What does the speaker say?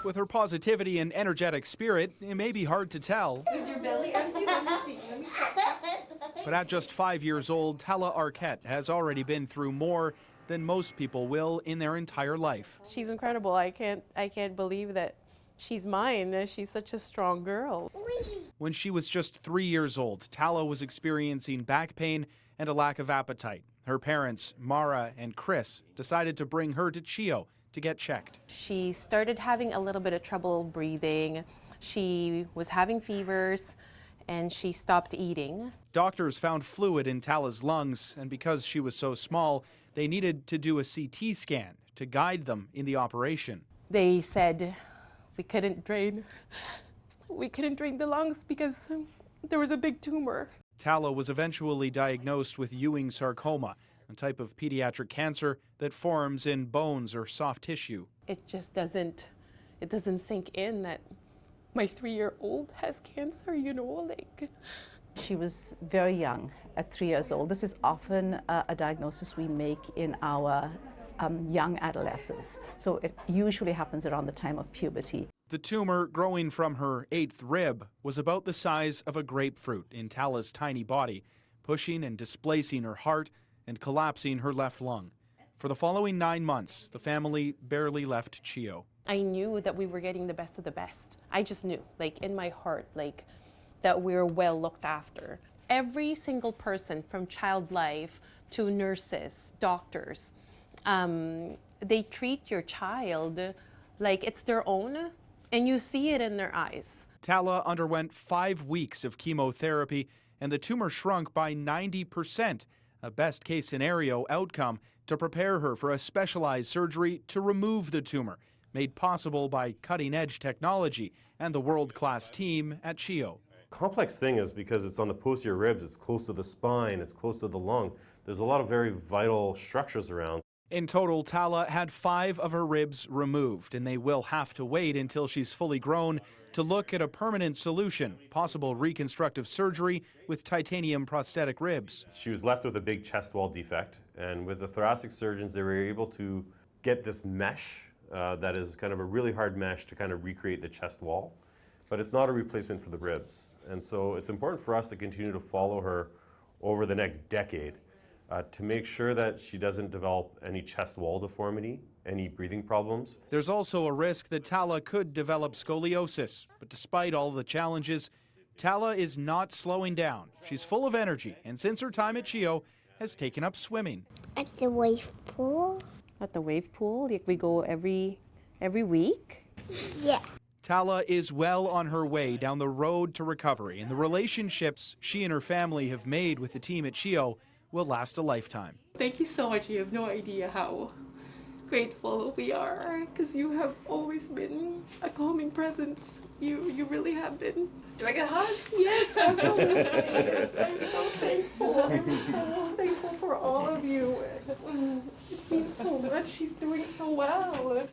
With her positivity and energetic spirit, it may be hard to tell. Is your belly empty? Let me see. Let me check. But at just 5 years old, Tala Arquette has already been through more than most people will in their entire life. She's incredible. I can't believe that she's mine. She's such a strong girl. When she was just 3 years old, Tala was experiencing back pain and a lack of appetite. Her parents, Mara and Chris, decided to bring her to CHEO to get checked. She started having a little bit of trouble breathing. She was having fevers, and she stopped eating. Doctors found fluid in Tala's lungs, and because she was so small, they needed to do a CT scan to guide them in the operation. They said we couldn't drain the lungs because there was a big tumor. Tala was eventually diagnosed with Ewing sarcoma, a type of pediatric cancer that forms in bones or soft tissue. It just doesn't sink in that my 3-year-old has cancer, She was very young, at 3 years old. This is often a diagnosis we make in our young adolescents. So it usually happens around the time of puberty. The tumor, growing from her 8th rib, was about the size of a grapefruit in Tala's tiny body, pushing and displacing her heart and collapsing her left lung. For the following 9 months, the family barely left CHEO. I knew that we were getting the best of the best. I just knew, in my heart, that we were well looked after. Every single person, from child life to nurses, doctors, they treat your child like it's their own, and you see it in their eyes. Tala underwent 5 weeks of chemotherapy, and the tumor shrunk by 90%, a best-case scenario outcome to prepare her for a specialized surgery to remove the tumor, made possible by cutting-edge technology and the world-class team at CHEO. Complex thing is because it's on the posterior ribs, it's close to the spine, it's close to the lung. There's a lot of very vital structures around. In total, Tala had 5 of her ribs removed, and they will have to wait until she's fully grown to look at a permanent solution, possible reconstructive surgery with titanium prosthetic ribs. She was left with a big chest wall defect, and with the thoracic surgeons, they were able to get this mesh that is kind of a really hard mesh to kind of recreate the chest wall, but it's not a replacement for the ribs. And so it's important for us to continue to follow her over the next decade to make sure that she doesn't develop any chest wall deformity, any breathing problems. There's also a risk that Tala could develop scoliosis, but despite all the challenges, Tala is not slowing down. She's full of energy, and since her time at CHEO, has taken up swimming. At the wave pool? At the wave pool, we go every week. Yeah. Tala is well on her way down the road to recovery, and the relationships she and her family have made with the team at CHEO will last a lifetime. Thank you so much. You have no idea how grateful we are, because you have always been a calming presence. You really have been. Do I get a hug? Yes, absolutely. Yes, I'm so thankful. I'm so thankful for all of you. It means so much. She's doing so well.